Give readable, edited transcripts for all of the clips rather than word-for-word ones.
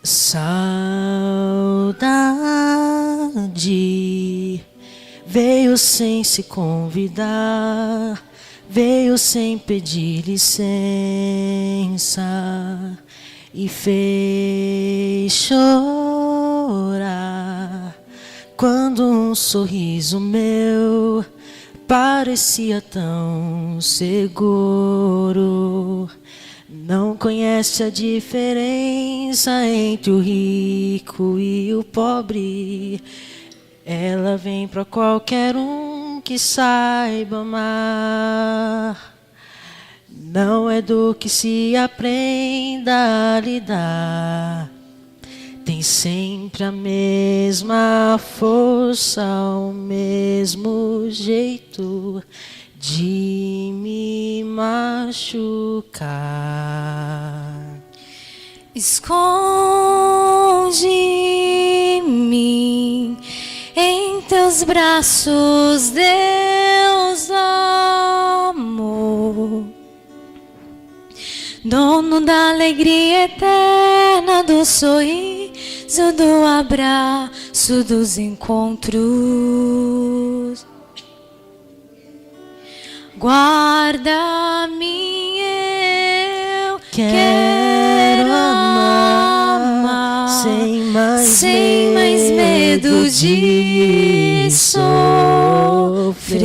Saudade veio sem se convidar, veio sem pedir licença e fez chorar quando um sorriso meu parecia tão seguro. Não conhece a diferença entre o rico e o pobre. Ela vem pra qualquer um que saiba amar. Não é do que se aprenda a lidar. Tem sempre a mesma força, o mesmo jeito de me machucar. Esconde-me em teus braços, Deus do amor, dono da alegria eterna, do sorriso, do abraço, dos encontros. Guarda-me, eu quero amar sem mais medo de sofrer.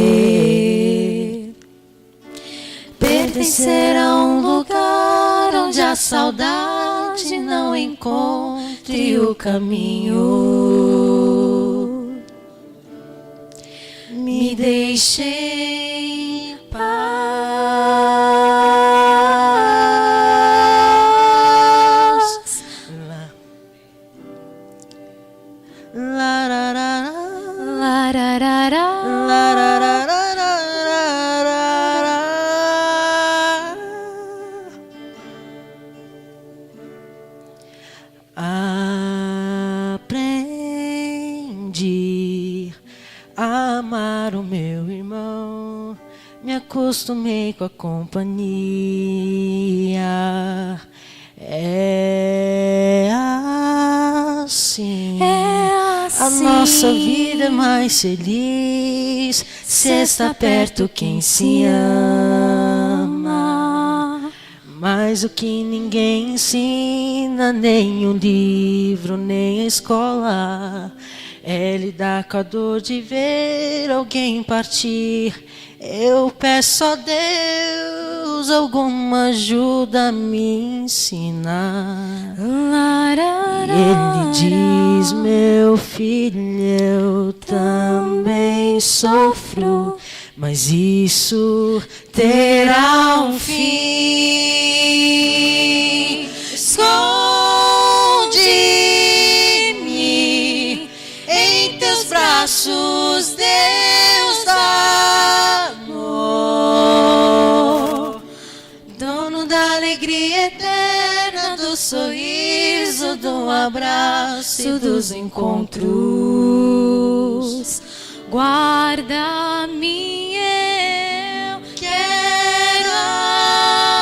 Pertencer a um lugar onde a saudade não encontre o caminho. Me deixe em paz. Aprendi a amar o meu irmão, me acostumei com a companhia. É assim, a nossa vida é mais feliz se está perto quem se ama. Mas o que ninguém ensina, nem o livro, nem a escola, é lidar com a dor de ver alguém partir. Eu peço a Deus alguma ajuda a me ensinar. E Ele diz: meu filho, eu também sofro, mas isso terá um fim. Esconde-me em teus braços, Deus do amor, dono da alegria eterna, do sorriso, do abraço, dos encontros. Guarda-me, eu Quero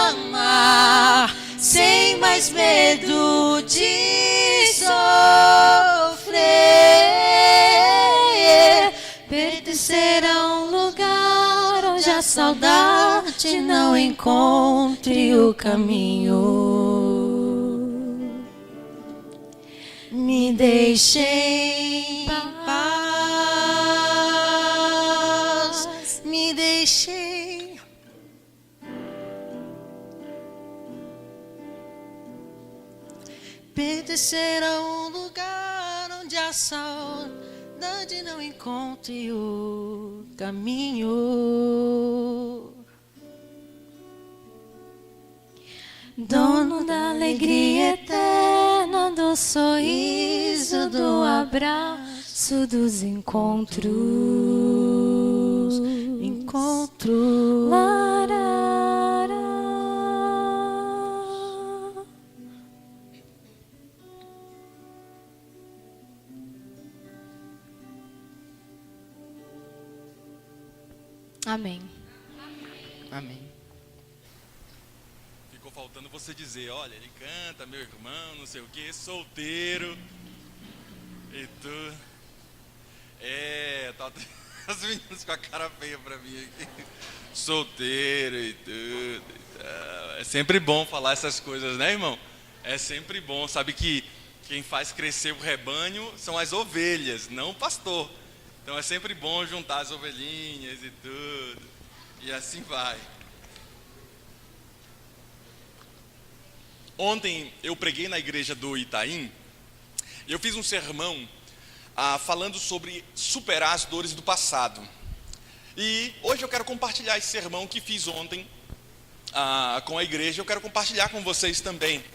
amar sem mais medo de sofrer. Pertencer a um lugar onde a saudade não encontre o caminho. Me deixe em paz, me deixe. Pertencer a um lugar onde a saudade não encontre o caminho. dono da alegria eterna, do sorriso, do abraço, dos encontros. Encontro. Amém. Amém. ficou faltando você dizer, olha, ele canta, meu irmão, não sei o que, solteiro e tudo. Tá as meninas com a cara feia pra mim aqui. Solteiro e tudo. É sempre bom falar essas coisas, né, irmão? É sempre bom. Sabe que quem faz crescer o rebanho são as ovelhas, não o pastor. Então é sempre bom juntar as ovelhinhas e tudo. E assim vai. Ontem eu preguei na igreja do Itaim. Eu fiz um sermão falando sobre superar as dores do passado. E hoje eu quero compartilhar esse sermão que fiz ontem com a igreja. Eu quero compartilhar com vocês também.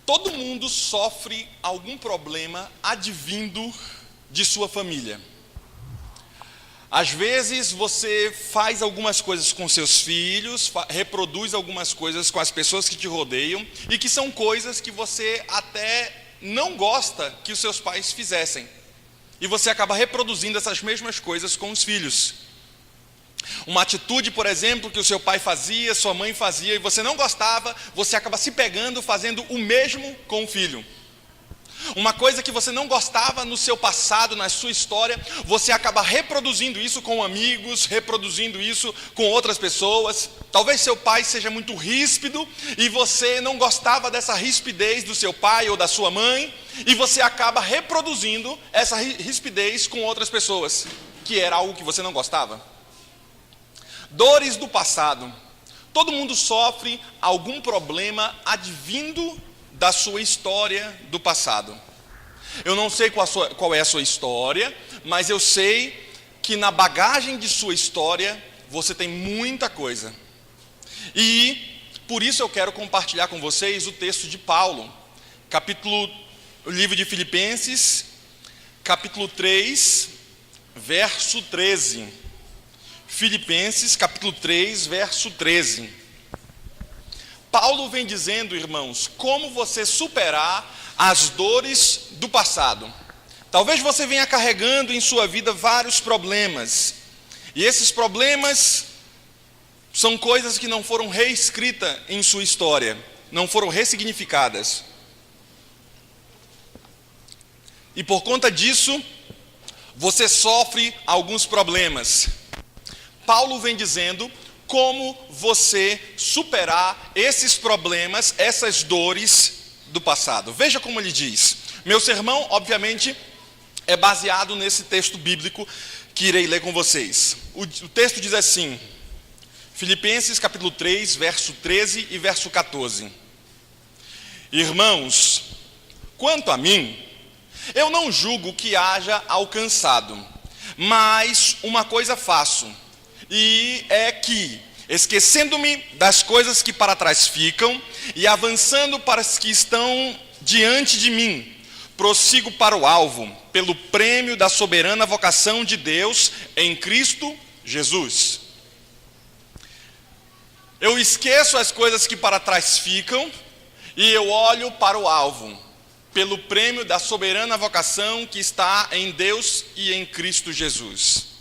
Todo mundo sofre algum problema advindo de sua família. Às vezes você faz algumas coisas com seus filhos, reproduz algumas coisas com as pessoas que te rodeiam, e que são coisas que você até não gosta que os seus pais fizessem. E você acaba reproduzindo essas mesmas coisas com os filhos. Uma atitude, por exemplo, que o seu pai fazia, sua mãe fazia, e você não gostava, você acaba se pegando, fazendo o mesmo com o filho. Uma coisa que você não gostava no seu passado, na sua história, você acaba reproduzindo isso com amigos, reproduzindo isso com outras pessoas. Talvez seu pai seja muito ríspido e você não gostava dessa rispidez do seu pai ou da sua mãe, e você acaba reproduzindo essa rispidez com outras pessoas, que era algo que você não gostava. Dores do passado. Todo mundo sofre algum problema advindo da sua história do passado. Eu não sei qual é a sua história, mas eu sei que na bagagem de sua história você tem muita coisa. E por isso eu quero compartilhar com vocês o texto de Paulo, o livro de Filipenses, capítulo 3, verso 13. Filipenses, capítulo 3, verso 13. Paulo vem dizendo, irmãos, como você superar as dores do passado. Talvez você venha carregando em sua vida vários problemas. E esses problemas são coisas que não foram reescritas em sua história, não foram ressignificadas. E por conta disso, você sofre alguns problemas. Paulo vem dizendo como você superar esses problemas, essas dores do passado. Veja como ele diz. Meu sermão, obviamente, é baseado nesse texto bíblico que irei ler com vocês. O texto diz assim, Filipenses capítulo 3, verso 13 e verso 14. Irmãos, quanto a mim, eu não julgo que haja alcançado, mas uma coisa faço, e é que, esquecendo-me das coisas que para trás ficam e avançando para as que estão diante de mim, prossigo para o alvo, pelo prêmio da soberana vocação de Deus em Cristo Jesus. Eu esqueço as coisas que para trás ficam e eu olho para o alvo, pelo prêmio da soberana vocação que está em Deus e em Cristo Jesus.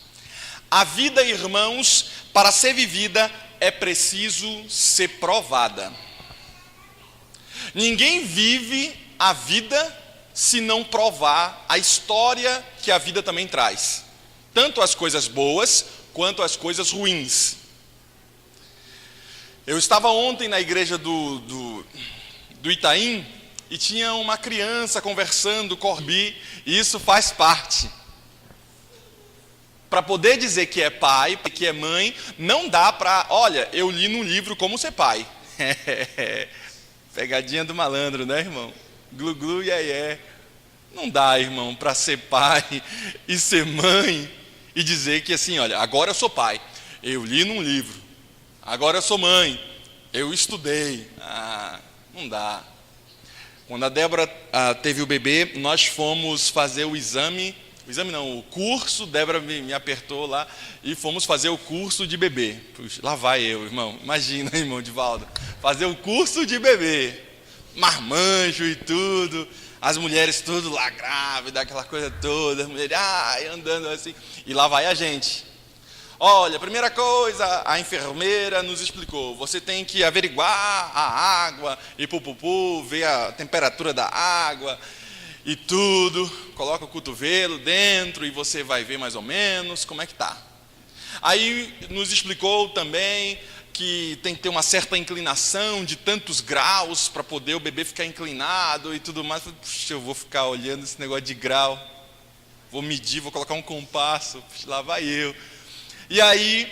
A vida, irmãos, para ser vivida, é preciso ser provada. Ninguém vive a vida se não provar a história que a vida também traz. Tanto as coisas boas, quanto as coisas ruins. Eu estava ontem na igreja do Itaim, e tinha uma criança conversando com e isso faz parte. Para poder dizer que é pai, que é mãe, não dá para, olha, eu li num livro como ser pai. Pegadinha do malandro, né, irmão? Glu, glu, iê. Não dá, irmão, para ser pai e ser mãe e dizer que assim, olha, agora eu sou pai, eu li num livro. Agora eu sou mãe, eu estudei. Não dá. Quando a Débora teve o bebê, nós fomos fazer o exame não, o curso, Débora me apertou lá e fomos fazer o curso de bebê. Puxa, lá vai eu, irmão, imagina, irmão Divaldo, fazer o curso de bebê, marmanjo e tudo, as mulheres tudo lá grávidas, aquela coisa toda, as mulheres andando assim, e lá vai a gente. Olha, primeira coisa, a enfermeira nos explicou, você tem que averiguar a água, e ver a temperatura da água e tudo, coloca o cotovelo dentro e você vai ver mais ou menos como é que está. Aí nos explicou também que tem que ter uma certa inclinação de tantos graus para poder o bebê ficar inclinado e tudo mais. Puxa, eu vou ficar olhando esse negócio de grau, vou medir, vou colocar um compasso, puxa, lá vai eu. E aí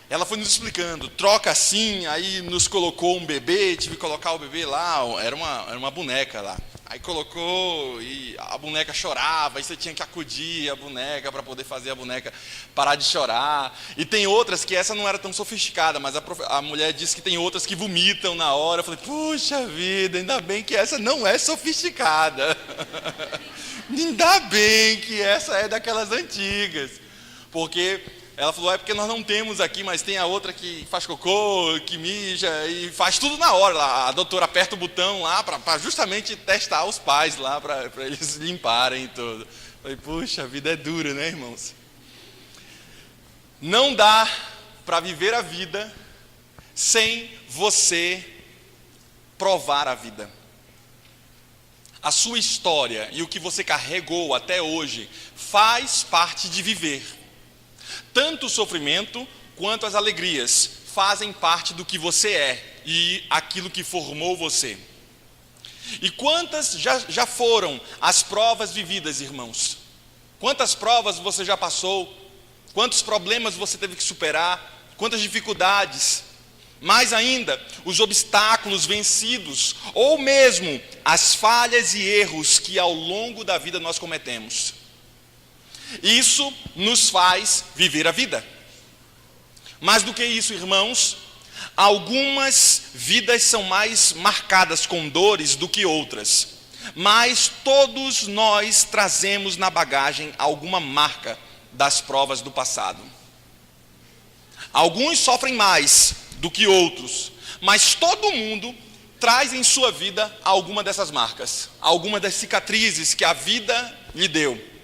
ela foi nos explicando, troca assim, aí nos colocou um bebê, tive que colocar o bebê lá, era uma boneca lá. Aí colocou e a boneca chorava, e você tinha que acudir a boneca para poder fazer a boneca parar de chorar. E tem outras que essa não era tão sofisticada, mas a mulher disse que tem outras que vomitam na hora. Eu falei, puxa vida, ainda bem que essa não é sofisticada. Ainda bem que essa é daquelas antigas. Porque ela falou, é porque nós não temos aqui, mas tem a outra que faz cocô, que mija e faz tudo na hora. A doutora aperta o botão lá para justamente testar os pais lá, para eles limparem e tudo. Falei, puxa, a vida é dura, né, irmãos? Não dá para viver a vida sem você provar a vida. A sua história e o que você carregou até hoje faz parte de viver. Tanto o sofrimento quanto as alegrias fazem parte do que você é e aquilo que formou você. E quantas já foram as provas vividas, irmãos? Quantas provas você já passou? Quantos problemas você teve que superar? Quantas dificuldades? Mais ainda, os obstáculos vencidos, ou mesmo as falhas e erros que ao longo da vida nós cometemos. Isso nos faz viver a vida. Mais do que isso, irmãos, algumas vidas são mais marcadas com dores do que outras, mas todos nós trazemos na bagagem alguma marca das provas do passado. Alguns sofrem mais do que outros, mas todo mundo traz em sua vida alguma dessas marcas, alguma das cicatrizes que a vida lhe deu.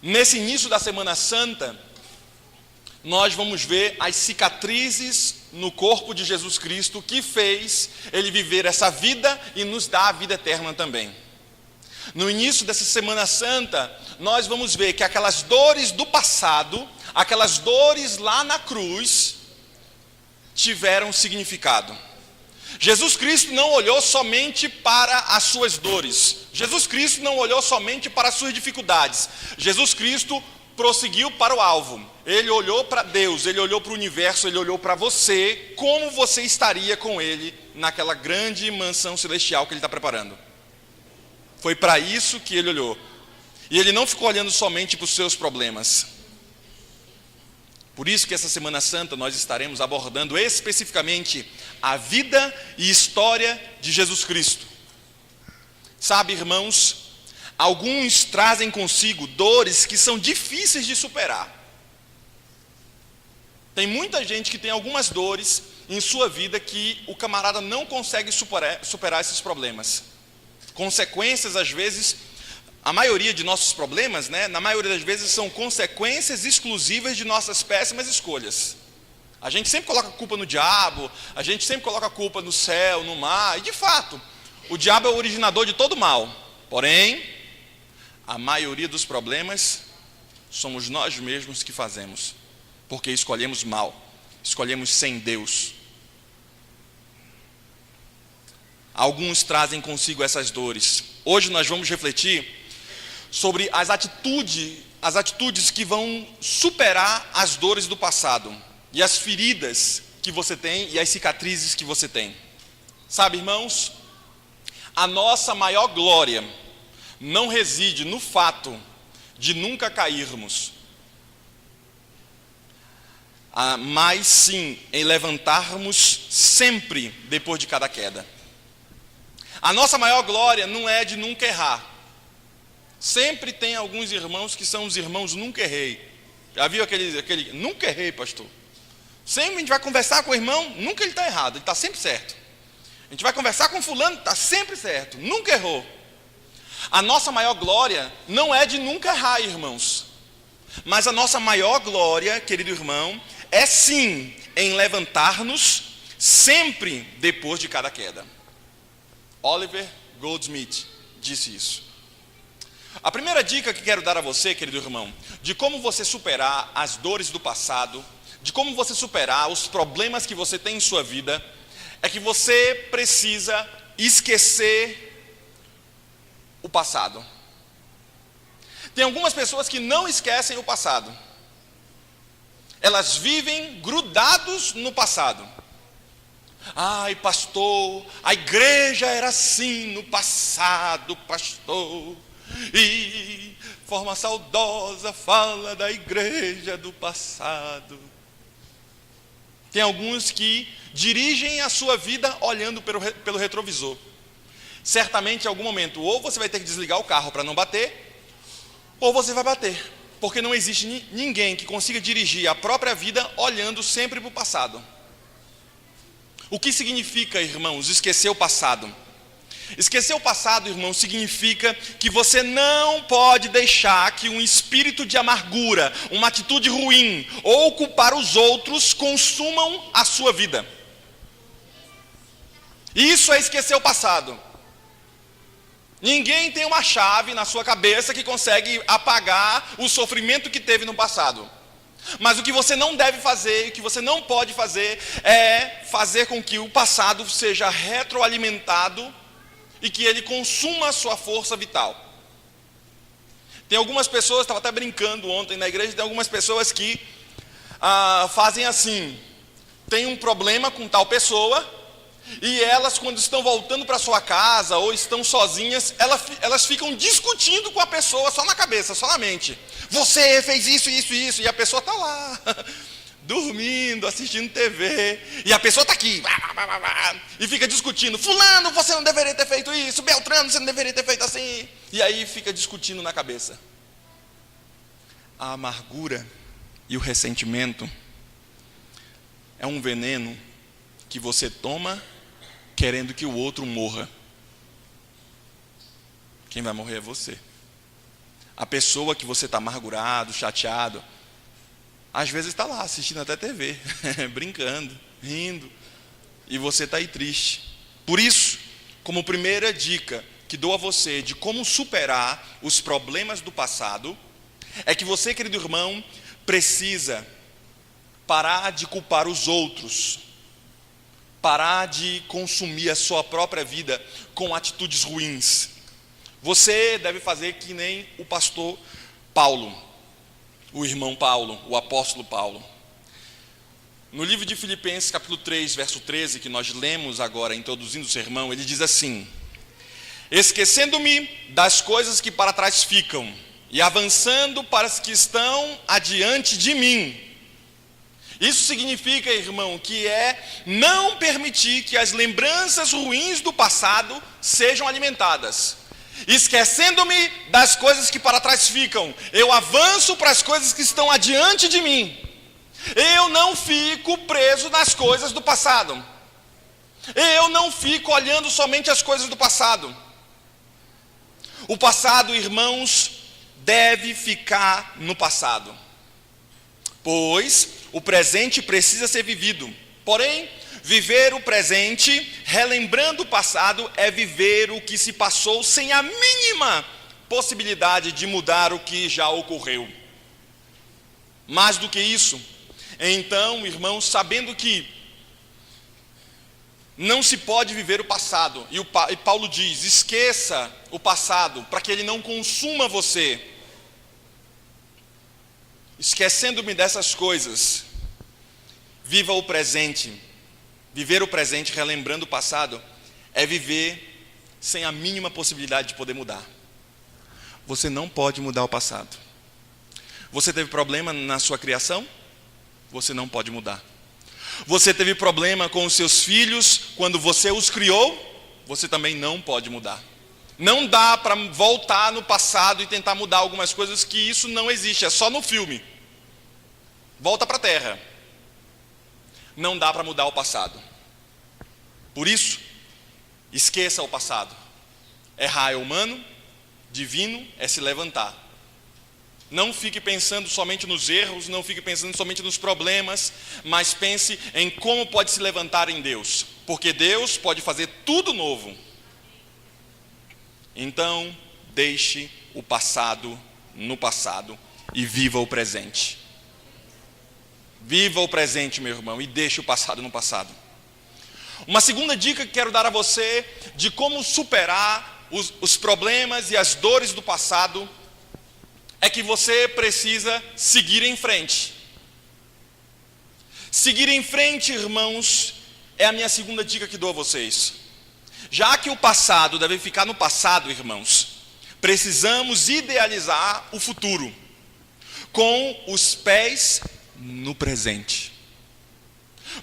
Nesse início da Semana Santa, nós vamos ver as cicatrizes no corpo de Jesus Cristo que fez Ele viver essa vida e nos dá a vida eterna também. No início dessa Semana Santa, nós vamos ver que aquelas dores do passado, aquelas dores lá na cruz, tiveram significado. Jesus Cristo não olhou somente para as suas dores. Jesus Cristo não olhou somente para as suas dificuldades. Jesus Cristo prosseguiu para o alvo. Ele olhou para Deus, Ele olhou para o universo, Ele olhou para você, como você estaria com Ele naquela grande mansão celestial que Ele está preparando. Foi para isso que Ele olhou. E Ele não ficou olhando somente para os seus problemas. Por isso que essa Semana Santa nós estaremos abordando especificamente a vida e história de Jesus Cristo. Sabe, irmãos, alguns trazem consigo dores que são difíceis de superar. Tem muita gente que tem algumas dores em sua vida que o camarada não consegue superar esses problemas. Consequências, às vezes, a maioria de nossos problemas, na maioria das vezes, são consequências exclusivas de nossas péssimas escolhas. A gente sempre coloca a culpa no diabo, a gente sempre coloca a culpa no céu, no mar, e de fato, o diabo é o originador de todo mal. Porém, a maioria dos problemas somos nós mesmos que fazemos, porque escolhemos mal, escolhemos sem Deus. Alguns trazem consigo essas dores. Hoje nós vamos refletir sobre as atitudes que vão superar as dores do passado e as feridas que você tem e as cicatrizes que você tem. Sabe, irmãos, a nossa maior glória não reside no fato de nunca cairmos, mas sim em levantarmos sempre depois de cada queda. A nossa maior glória não é de nunca errar. Sempre tem alguns irmãos que são os irmãos nunca errei. Já viu aquele nunca errei, pastor? Sempre a gente vai conversar com o irmão, nunca ele está errado, ele está sempre certo. A gente vai conversar com fulano, está sempre certo, nunca errou. A nossa maior glória não é de nunca errar, irmãos, Mas a nossa maior glória, querido irmão, é sim em levantar-nos sempre depois de cada queda. Oliver Goldsmith disse isso. A primeira dica que quero dar a você, querido irmão, de como você superar as dores do passado, de como você superar os problemas que você tem em sua vida, é que você precisa esquecer o passado. Tem algumas pessoas que não esquecem o passado. Elas vivem grudados no passado. Ai, pastor, a igreja era assim no passado, pastor. E forma saudosa fala da igreja do passado. Tem alguns que dirigem a sua vida olhando pelo retrovisor. Certamente em algum momento, ou você vai ter que desligar o carro para não bater, ou você vai bater. Porque não existe ninguém que consiga dirigir a própria vida olhando sempre para o passado. O que significa, irmãos, esquecer o passado? Esquecer o passado, irmãos, significa que você não pode deixar que um espírito de amargura, uma atitude ruim, ou culpar os outros, consumam a sua vida. Isso é esquecer o passado. Ninguém tem uma chave na sua cabeça que consegue apagar o sofrimento que teve no passado. Mas o que você não deve fazer, o que você não pode fazer, é fazer com que o passado seja retroalimentado e que ele consuma a sua força vital. Tem algumas pessoas, estava até brincando ontem na igreja, tem algumas pessoas que fazem assim, tem um problema com tal pessoa, e elas, quando estão voltando para sua casa ou estão sozinhas, elas ficam discutindo com a pessoa só na cabeça, só na mente. Você fez isso, isso, isso, e a pessoa está lá, dormindo, assistindo TV, e a pessoa está aqui, e fica discutindo, fulano, você não deveria ter feito isso, Beltrano, você não deveria ter feito assim, e aí fica discutindo na cabeça. A amargura e o ressentimento é um veneno que você toma querendo que o outro morra. Quem vai morrer é você. A pessoa que você está amargurado, chateado, às vezes está lá assistindo até TV, brincando, rindo, e você está aí triste. Por isso, como primeira dica que dou a você de como superar os problemas do passado, é que você, querido irmão, precisa parar de culpar os outros, parar de consumir a sua própria vida com atitudes ruins. Você deve fazer que nem o pastor Paulo, o irmão Paulo, o apóstolo Paulo. No livro de Filipenses, capítulo 3, verso 13, que nós lemos agora, introduzindo o sermão, ele diz assim: esquecendo-me das coisas que para trás ficam, e avançando para as que estão adiante de mim. Isso significa, irmão, que é não permitir que as lembranças ruins do passado sejam alimentadas. Esquecendo-me das coisas que para trás ficam, eu avanço para as coisas que estão adiante de mim. Eu não fico preso nas coisas do passado. Eu não fico olhando somente as coisas do passado. O passado, irmãos, deve ficar no passado, pois o presente precisa ser vivido. Porém, viver o presente, relembrando o passado, é viver o que se passou sem a mínima possibilidade de mudar o que já ocorreu. Mais do que isso, então, irmãos, sabendo que não se pode viver o passado, e Paulo diz, esqueça o passado, para que ele não consuma você. Esquecendo-me dessas coisas, viva o presente. Viver o presente, relembrando o passado, é viver sem a mínima possibilidade de poder mudar. Você não pode mudar o passado. Você teve problema na sua criação? Você não pode mudar. Você teve problema com os seus filhos quando você os criou? Você também não pode mudar. Não dá para voltar no passado e tentar mudar algumas coisas, que isso não existe, é só no filme. Volta para a terra. Não dá para mudar o passado. Por isso, esqueça o passado. Errar é humano, divino é se levantar. Não fique pensando somente nos erros, não fique pensando somente nos problemas, mas pense em como pode se levantar em Deus, porque Deus pode fazer tudo novo. Então, deixe o passado no passado e viva o presente. Viva o presente, meu irmão, e deixe o passado no passado. Uma segunda dica que quero dar a você de como superar os problemas e as dores do passado é que você precisa seguir em frente. Seguir em frente, irmãos, é a minha segunda dica que dou a vocês. Já que o passado deve ficar no passado, irmãos, precisamos idealizar o futuro com os pés no presente.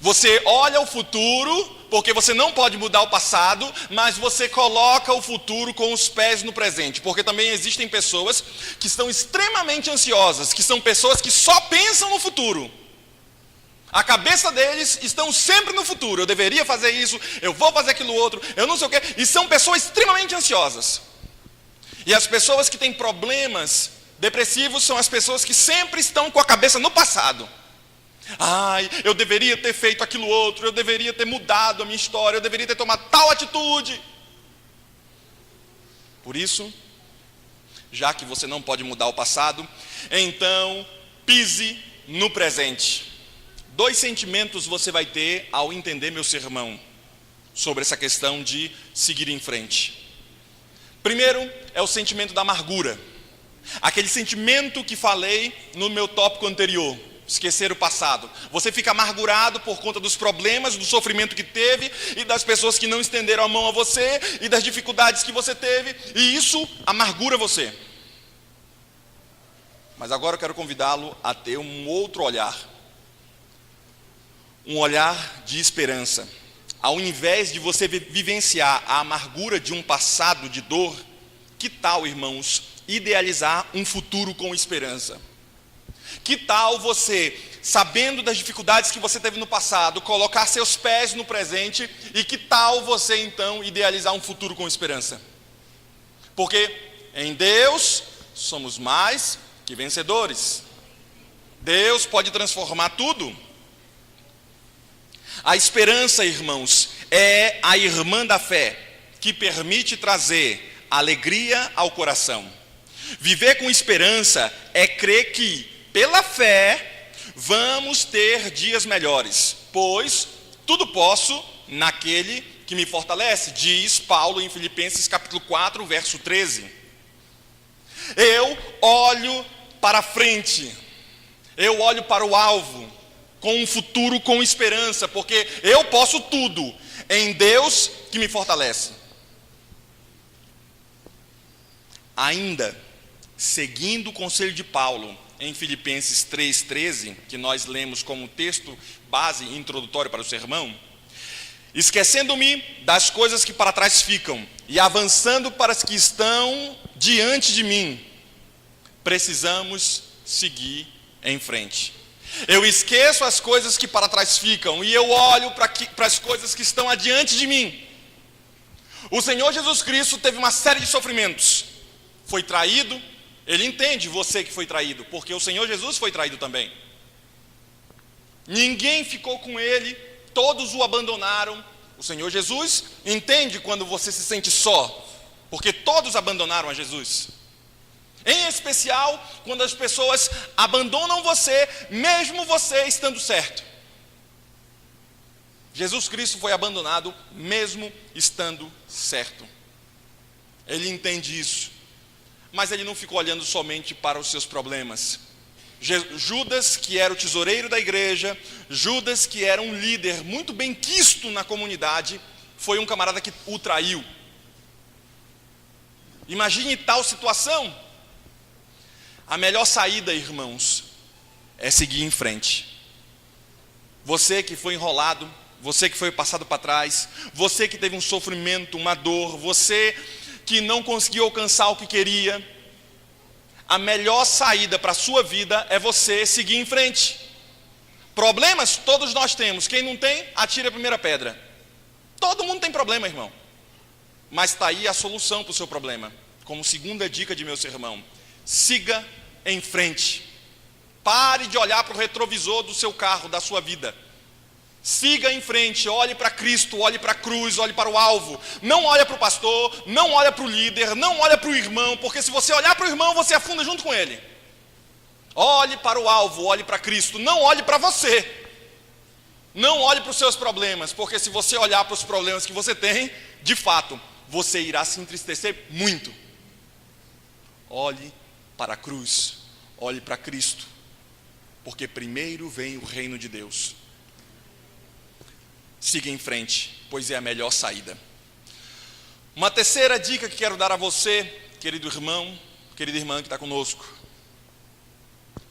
Você olha o futuro, porque você não pode mudar o passado, mas você coloca o futuro com os pés no presente, porque também existem pessoas que estão extremamente ansiosas, que são pessoas que só pensam no futuro. A cabeça deles estão sempre no futuro. Eu deveria fazer isso, eu vou fazer aquilo outro, eu não sei o quê. E são pessoas extremamente ansiosas. E as pessoas que têm problemas depressivos são as pessoas que sempre estão com a cabeça no passado. Ai, eu deveria ter feito aquilo outro, eu deveria ter mudado a minha história, eu deveria ter tomado tal atitude. Por isso, já que você não pode mudar o passado, então pise no presente. 2 sentimentos você vai ter ao entender meu sermão sobre essa questão de seguir em frente. Primeiro é o sentimento da amargura. Aquele sentimento que falei no meu tópico anterior. Esquecer o passado. Você fica amargurado por conta dos problemas, do sofrimento que teve e das pessoas que não estenderam a mão a você e das dificuldades que você teve, e isso amargura você. Mas agora eu quero convidá-lo a ter um outro olhar. Um olhar de esperança. Ao invés de você vivenciar a amargura de um passado de dor, que tal, irmãos, idealizar um futuro com esperança? Que tal você, sabendo das dificuldades que você teve no passado, colocar seus pés no presente, e que tal você então idealizar um futuro com esperança? Porque em Deus somos mais que vencedores. Deus pode transformar tudo. A esperança, irmãos, é a irmã da fé, que permite trazer alegria ao coração. Viver com esperança é crer que, pela fé, vamos ter dias melhores, pois tudo posso naquele que me fortalece, diz Paulo em Filipenses capítulo 4, verso 13. Eu olho para frente, eu olho para o alvo, com um futuro com esperança, porque eu posso tudo em Deus que me fortalece. Ainda, seguindo o conselho de Paulo, em Filipenses 3,13, que nós lemos como texto base introdutório para o sermão, esquecendo-me das coisas que para trás ficam, e avançando para as que estão diante de mim, precisamos seguir em frente. Eu esqueço as coisas que para trás ficam, e eu olho para as coisas que estão adiante de mim. O Senhor Jesus Cristo teve uma série de sofrimentos, foi traído. Ele entende você que foi traído, porque o Senhor Jesus foi traído também. Ninguém ficou com ele, todos o abandonaram. O Senhor Jesus entende quando você se sente só, porque todos abandonaram a Jesus. Em especial, quando as pessoas abandonam você, mesmo você estando certo. Jesus Cristo foi abandonado, mesmo estando certo. Ele entende isso. Mas ele não ficou olhando somente para os seus problemas. Judas, que era o tesoureiro da igreja, Judas, que era um líder muito bem quisto na comunidade, foi um camarada que o traiu. Imagine tal situação. A melhor saída, irmãos, é seguir em frente. Você que foi enrolado, você que foi passado para trás, você que teve um sofrimento, uma dor, você que não conseguiu alcançar o que queria, a melhor saída para a sua vida é você seguir em frente. Problemas todos nós temos, quem não tem, atire a primeira pedra. Todo mundo tem problema, irmão, mas está aí a solução para o seu problema. Como segunda dica de meu sermão, siga em frente. Pare de olhar para o retrovisor do seu carro, da sua vida. Siga em frente, olhe para Cristo, olhe para a cruz, olhe para o alvo. Não olhe para o pastor, não olhe para o líder, não olhe para o irmão, porque se você olhar para o irmão, você afunda junto com ele. Olhe para o alvo, olhe para Cristo, não olhe para você. Não olhe para os seus problemas, porque se você olhar para os problemas que você tem, de fato, você irá se entristecer muito. Olhe para a cruz, olhe para Cristo, porque primeiro vem o reino de Deus. Siga em frente, pois é a melhor saída. Uma terceira dica que quero dar a você, querido irmão, querida irmã que está conosco.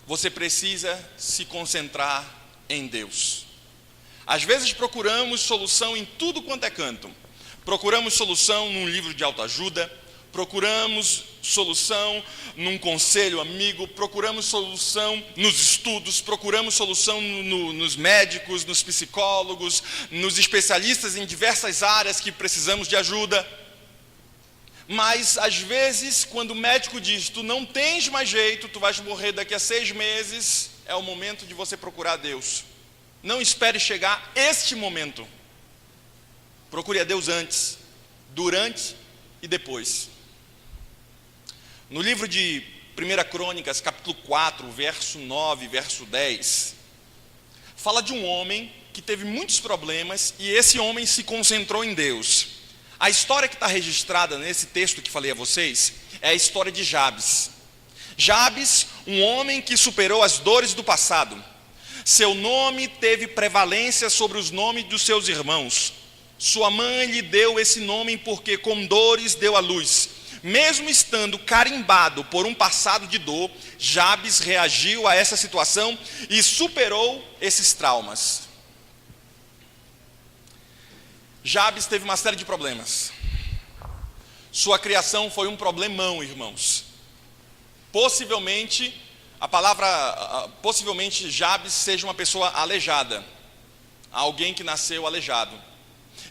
Você precisa se concentrar em Deus. Às vezes procuramos solução em tudo quanto é canto. Procuramos solução num livro de autoajuda, procuramos solução num conselho amigo, procuramos solução nos estudos, procuramos solução nos médicos, nos psicólogos, nos especialistas em diversas áreas que precisamos de ajuda. Mas às vezes, quando o médico diz, tu não tens mais jeito, tu vais morrer daqui a 6 meses, é o momento de você procurar a Deus. Não espere chegar este momento. Procure a Deus antes, durante e depois. No livro de 1 Crônicas, capítulo 4, verso 9, verso 10, fala de um homem que teve muitos problemas e esse homem se concentrou em Deus. A história que está registrada nesse texto que falei a vocês é a história de Jabes. Jabes, um homem que superou as dores do passado. Seu nome teve prevalência sobre os nomes dos seus irmãos. Sua mãe lhe deu esse nome porque com dores deu à luz. Mesmo estando carimbado por um passado de dor, Jabes reagiu a essa situação e superou esses traumas. Jabes teve uma série de problemas. Sua criação foi um problemão, irmãos. Possivelmente Jabes seja uma pessoa aleijada, alguém que nasceu aleijado.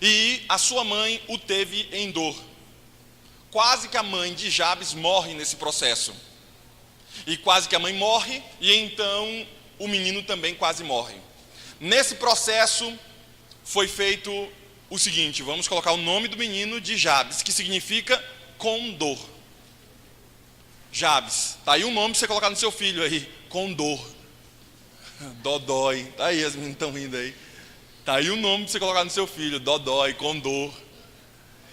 E a sua mãe o teve em dor. Quase que a mãe de Jabes morre nesse processo. E quase que a mãe morre, e então o menino também quase morre. Nesse processo foi feito o seguinte, vamos colocar o nome do menino de Jabes, que significa com dor. Jabes, tá aí um nome para você colocar no seu filho aí, com dor. Dodói, tá aí, as meninas estão rindo aí. Tá aí um nome para você colocar no seu filho, Dodói, com dor.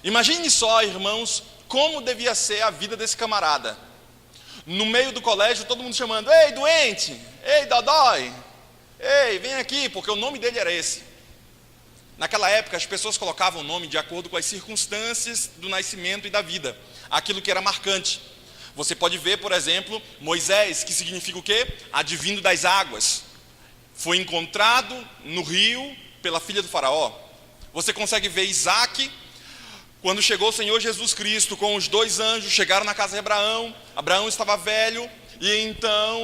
Imagine só, irmãos, como devia ser a vida desse camarada. No meio do colégio, todo mundo chamando, ei, doente, ei, Dodói, ei, vem aqui, porque o nome dele era esse. Naquela época, as pessoas colocavam o nome de acordo com as circunstâncias do nascimento e da vida, aquilo que era marcante. Você pode ver, por exemplo, Moisés, que significa o quê? Advindo das águas. Foi encontrado no rio pela filha do faraó. Você consegue ver Isaac, quando chegou o Senhor Jesus Cristo com os 2 anjos, chegaram na casa de Abraão. Abraão estava velho, e então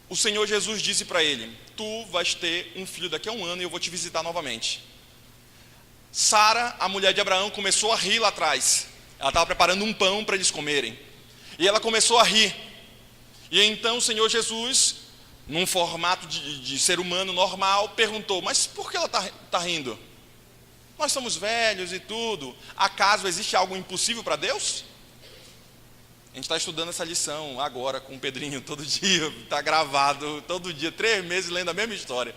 o Senhor Jesus disse para ele, tu vais ter um filho daqui a 1 ano e eu vou te visitar novamente. Sara, a mulher de Abraão, começou a rir lá atrás. Ela estava preparando um pão para eles comerem. E ela começou a rir. E então o Senhor Jesus, num formato de ser humano normal, perguntou, mas por que ela está rindo? Nós somos velhos e tudo. Acaso existe algo impossível para Deus? A gente está estudando essa lição agora com o Pedrinho, todo dia, está gravado, todo dia, 3 meses lendo a mesma história.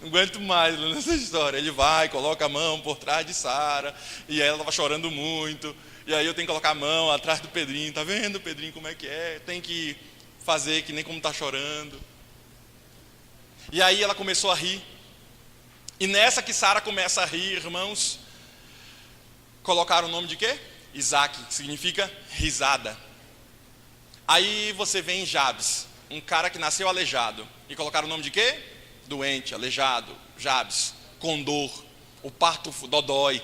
Não aguento mais lendo essa história. Ele vai, coloca a mão por trás de Sara, e ela estava chorando muito, e aí eu tenho que colocar a mão atrás do Pedrinho, tá vendo, Pedrinho, como é que é? Tem que fazer que nem como está chorando. E aí ela começou a rir, e nessa que Sara começa a rir, irmãos, colocaram o nome de quê? Isaac, que significa risada. Aí você vê em Jabes, um cara que nasceu aleijado, e colocaram o nome de quê? Doente, aleijado, Jabes, com dor, o parto dodói,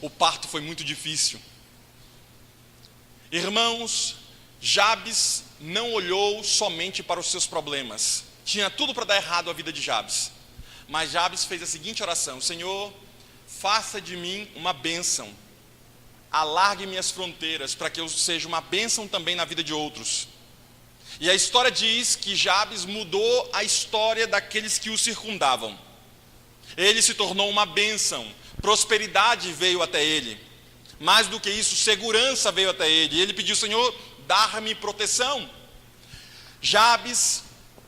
o parto foi muito difícil. Irmãos, Jabes não olhou somente para os seus problemas, tinha tudo para dar errado a vida de Jabes, mas Jabes fez a seguinte oração, Senhor, faça de mim uma bênção, alargue minhas fronteiras para que eu seja uma bênção também na vida de outros. E a história diz que Jabes mudou a história daqueles que o circundavam. Ele se tornou uma bênção, prosperidade veio até ele. Mais do que isso, segurança veio até ele. E ele pediu: Senhor, dar-me proteção. Jabes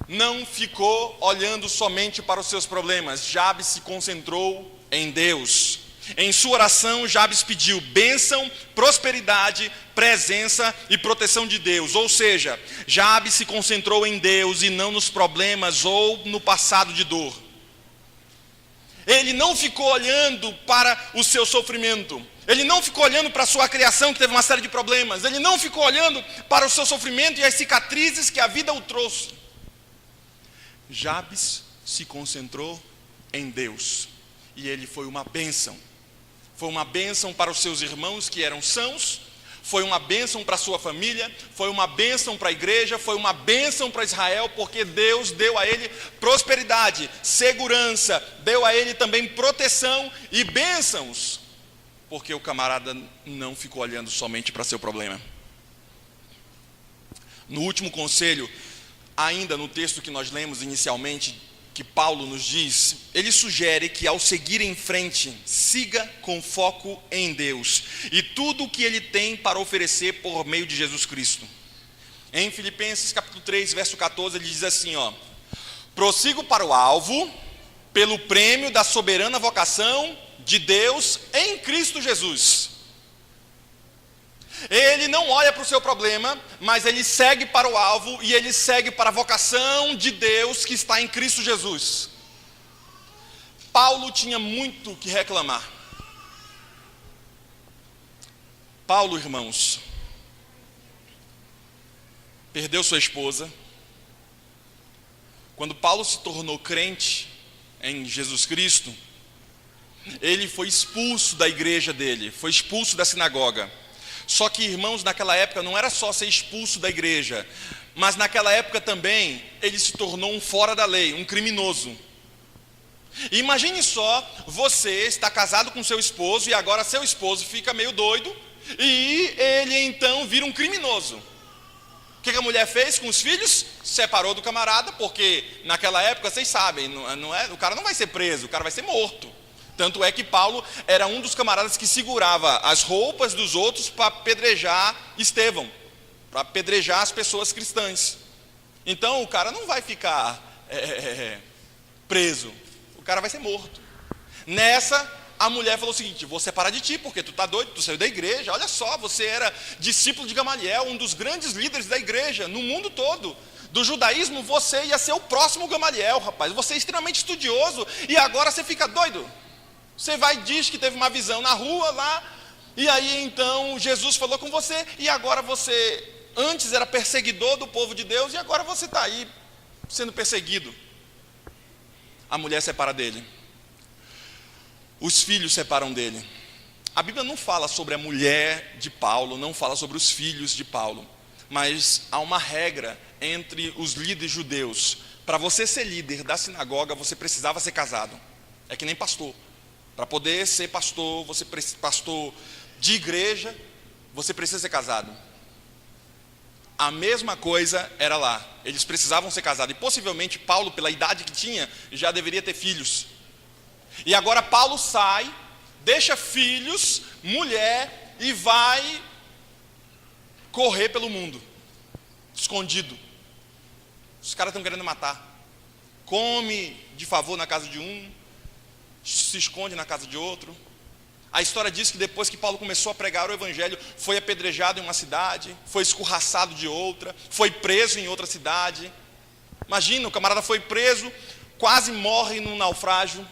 não ficou olhando somente para os seus problemas. Jabes se concentrou em Deus. Em sua oração, Jabes pediu bênção, prosperidade, presença e proteção de Deus. Ou seja, Jabes se concentrou em Deus e não nos problemas ou no passado de dor. Ele não ficou olhando para o seu sofrimento. Ele não ficou olhando para a sua criação, que teve uma série de problemas. Ele não ficou olhando para o seu sofrimento e as cicatrizes que a vida o trouxe. Jabes se concentrou em Deus. E ele foi uma bênção. Foi uma bênção para os seus irmãos que eram sãos. Foi uma bênção para a sua família. Foi uma bênção para a igreja. Foi uma bênção para Israel, porque Deus deu a ele prosperidade, segurança. Deu a ele também proteção e bênçãos. Porque o camarada não ficou olhando somente para seu problema. No último conselho, ainda no texto que nós lemos inicialmente, que Paulo nos diz, ele sugere que ao seguir em frente, siga com foco em Deus e tudo o que ele tem para oferecer por meio de Jesus Cristo. Em Filipenses capítulo 3, verso 14, ele diz assim, prossigo para o alvo, pelo prêmio da soberana vocação de Deus em Cristo Jesus. Ele não olha para o seu problema, mas ele segue para o alvo e ele segue para a vocação de Deus que está em Cristo Jesus. Paulo tinha muito que reclamar. Paulo, irmãos, perdeu sua esposa. Quando Paulo se tornou crente em Jesus Cristo, ele foi expulso da igreja dele, foi expulso da sinagoga. Só que, irmãos, naquela época não era só ser expulso da igreja, mas naquela época também ele se tornou um fora da lei, um criminoso. E imagine só, você está casado com seu esposo e agora seu esposo fica meio doido e ele então vira um criminoso. O que a mulher fez com os filhos? Separou do camarada, porque naquela época, vocês sabem, o cara não vai ser preso, o cara vai ser morto. Tanto é que Paulo era um dos camaradas que segurava as roupas dos outros para apedrejar Estevão, para apedrejar as pessoas cristãs. Então o cara não vai ficar preso, o cara vai ser morto. Nessa, a mulher falou o seguinte: vou separar de ti, porque tu está doido, tu saiu da igreja, olha só, você era discípulo de Gamaliel, um dos grandes líderes da igreja, no mundo todo. Do judaísmo, você ia ser o próximo Gamaliel, rapaz, você é extremamente estudioso, e agora você fica doido. Você vai e diz que teve uma visão na rua lá, e aí então Jesus falou com você, e agora você antes era perseguidor do povo de Deus, e agora você está aí sendo perseguido. A mulher separa dele. Os filhos separam dele. A Bíblia não fala sobre a mulher de Paulo, não fala sobre os filhos de Paulo, mas há uma regra entre os líderes judeus. Para você ser líder da sinagoga, você precisava ser casado. É que nem pastor. Para poder ser pastor, pastor de igreja, você precisa ser casado. A mesma coisa era lá. Eles precisavam ser casados. E possivelmente Paulo, pela idade que tinha, já deveria ter filhos. E agora Paulo sai, deixa filhos, mulher, e vai correr pelo mundo, escondido. Os caras estão querendo matar. Come de favor na casa de um, se esconde na casa de outro. A história diz que depois que Paulo começou a pregar o evangelho, foi apedrejado em uma cidade, foi escorraçado de outra, foi preso em outra cidade. Imagina, o camarada foi preso, quase morre num naufrágio.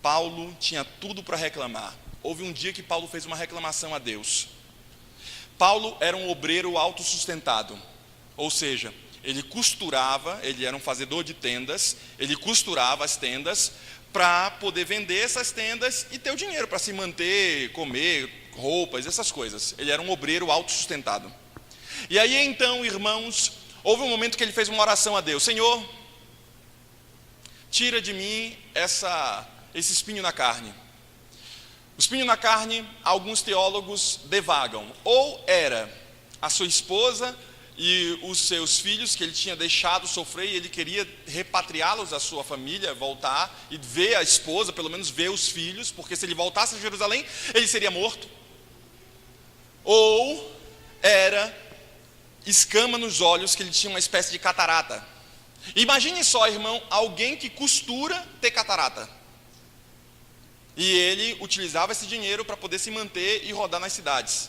Paulo tinha tudo para reclamar. Houve um dia que Paulo fez uma reclamação a Deus. Paulo era um obreiro autossustentado, ou seja, ele costurava, ele era um fazedor de tendas, ele costurava as tendas para poder vender essas tendas e ter o dinheiro para se manter, comer, roupas, essas coisas. Ele era um obreiro autossustentado. E aí então, irmãos, houve um momento que ele fez uma oração a Deus: Senhor, tira de mim esse espinho na carne. espinho na carne, alguns teólogos devagam. Ou era a sua esposa e os seus filhos que ele tinha deixado sofrer e ele queria repatriá-los à sua família, voltar e ver a esposa, pelo menos ver os filhos, porque se ele voltasse a Jerusalém, ele seria morto. Ou era escama nos olhos, que ele tinha uma espécie de catarata. Imagine só, irmão, alguém que costura ter catarata. E ele utilizava esse dinheiro para poder se manter e rodar nas cidades.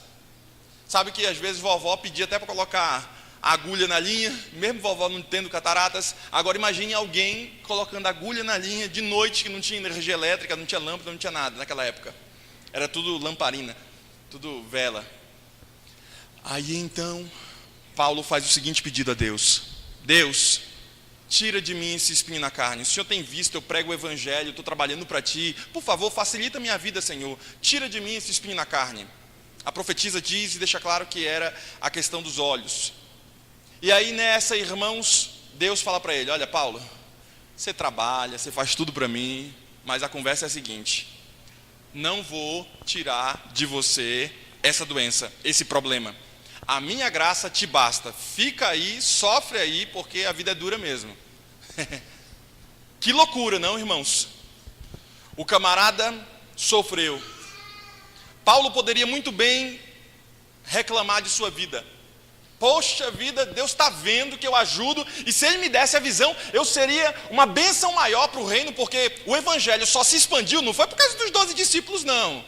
Sabe que às vezes vovó pedia até para colocar agulha na linha, mesmo vovó não tendo cataratas. Agora imagine alguém colocando agulha na linha de noite, que não tinha energia elétrica, não tinha lâmpada, não tinha nada naquela época. Era tudo lamparina, tudo vela. Aí então, Paulo faz o seguinte pedido a Deus: Deus, tira de mim esse espinho na carne. O Senhor tem visto, eu prego o evangelho, estou trabalhando para Ti. Por favor, facilita a minha vida, Senhor. Tira de mim esse espinho na carne. A profetisa diz e deixa claro que era a questão dos olhos. E aí nessa, irmãos, Deus fala para ele: olha, Paulo, você trabalha, você faz tudo para mim, mas a conversa é a seguinte: não vou tirar de você essa doença, esse problema. A minha graça te basta. Fica aí, sofre aí, porque a vida é dura mesmo. Que loucura, não, irmãos? O camarada sofreu. Paulo poderia muito bem reclamar de sua vida. Poxa vida, Deus está vendo que eu ajudo, e se Ele me desse a visão, eu seria uma bênção maior para o reino, porque o Evangelho só se expandiu, não foi por causa dos 12 discípulos, não.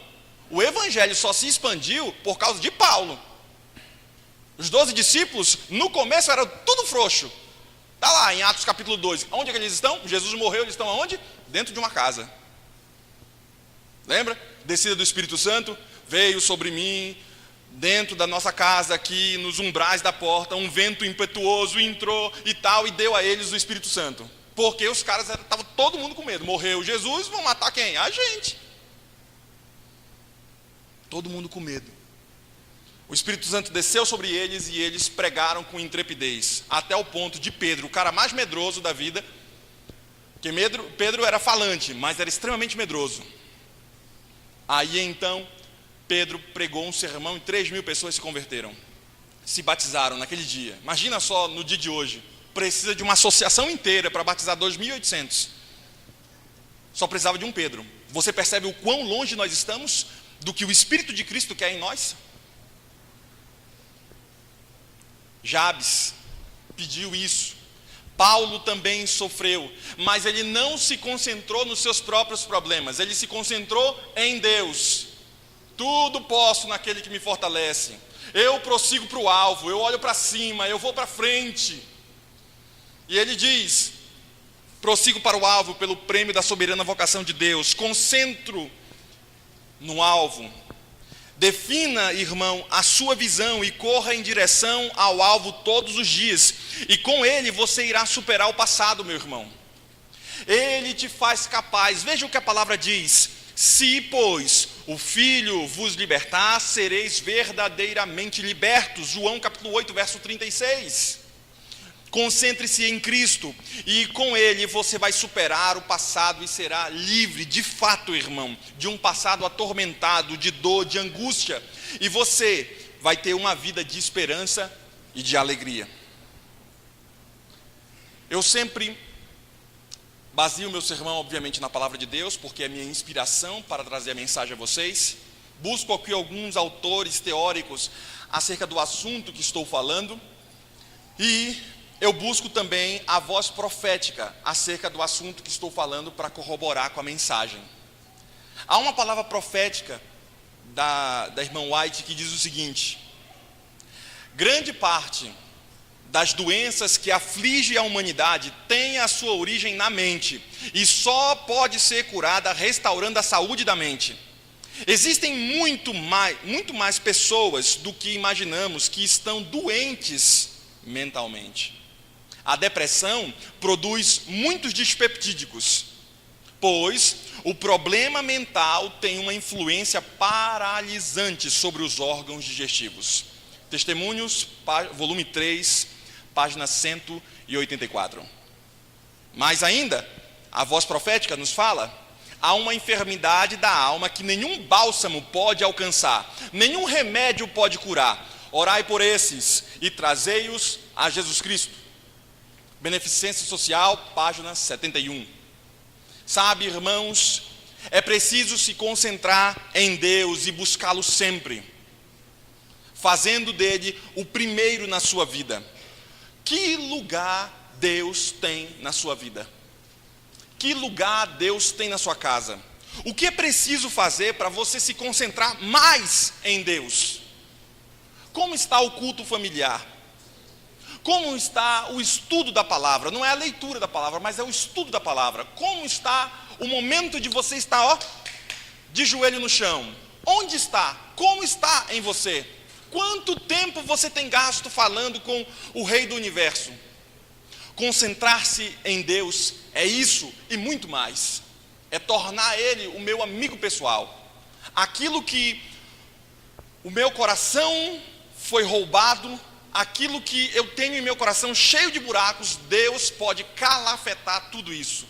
O Evangelho só se expandiu por causa de Paulo. Os 12 discípulos, no começo, eram tudo frouxo. Está lá em Atos capítulo 2. Onde é que eles estão? Jesus morreu, eles estão aonde? Dentro de uma casa. Lembra? Descida do Espírito Santo, veio sobre mim, dentro da nossa casa aqui, nos umbrais da porta, um vento impetuoso entrou e tal, e deu a eles o Espírito Santo. Porque os caras estavam todo mundo com medo. Morreu Jesus, vão matar quem? A gente. Todo mundo com medo. O Espírito Santo desceu sobre eles e eles pregaram com intrepidez, até o ponto de Pedro, o cara mais medroso da vida, que Pedro era falante, mas era extremamente medroso. Aí então, Pedro pregou um sermão e 3.000 pessoas se converteram, se batizaram naquele dia. Imagina só, no dia de hoje, precisa de uma associação inteira para batizar 2.800. Só precisava de um Pedro. Você percebe o quão longe nós estamos do que o Espírito de Cristo quer em nós? Jabes pediu isso. Paulo também sofreu, mas ele não se concentrou nos seus próprios problemas, ele se concentrou em Deus. Tudo posso naquele que me fortalece. Eu prossigo para o alvo, eu olho para cima, eu vou para frente. E ele diz: prossigo para o alvo pelo prêmio da soberana vocação de Deus. Concentro no alvo. Defina, irmão, a sua visão e corra em direção ao alvo todos os dias. E com ele você irá superar o passado, meu irmão. Ele te faz capaz. Veja o que a palavra diz: se, pois, o Filho vos libertar, sereis verdadeiramente libertos. João capítulo 8, verso 36. Concentre-se em Cristo, e com Ele você vai superar o passado e será livre, de fato, irmão, de um passado atormentado, de dor, de angústia. E você vai ter uma vida de esperança e de alegria. Eu sempre baseio meu sermão, obviamente, na palavra de Deus, porque é a minha inspiração para trazer a mensagem a vocês. Busco aqui alguns autores teóricos acerca do assunto que estou falando, e eu busco também a voz profética acerca do assunto que estou falando para corroborar com a mensagem. Há uma palavra profética da irmã White que diz o seguinte: grande parte das doenças que afligem a humanidade tem a sua origem na mente e só pode ser curada restaurando a saúde da mente. Existem muito mais pessoas do que imaginamos que estão doentes mentalmente. A depressão produz muitos dispeptídicos, pois o problema mental tem uma influência paralisante sobre os órgãos digestivos. Testemunhos, volume 3, página 184. Mais ainda, a voz profética nos fala: há uma enfermidade da alma que nenhum bálsamo pode alcançar, nenhum remédio pode curar. Orai por esses e trazei-os a Jesus Cristo. Beneficência Social, página 71. Sabe, irmãos, é preciso se concentrar em Deus e buscá-lo sempre, fazendo dele o primeiro na sua vida. Que lugar Deus tem na sua vida? Que lugar Deus tem na sua casa? O que é preciso fazer para você se concentrar mais em Deus? Como está o culto familiar? Como está o estudo da palavra? Não é a leitura da palavra, mas é o estudo da palavra. Como está o momento de você estar, de joelho no chão? Onde está? Como está em você? Quanto tempo você tem gasto falando com o Rei do Universo? Concentrar-se em Deus é isso e muito mais. É tornar Ele o meu amigo pessoal. Aquilo que o meu coração foi roubado, aquilo que eu tenho em meu coração cheio de buracos, Deus pode calafetar tudo isso.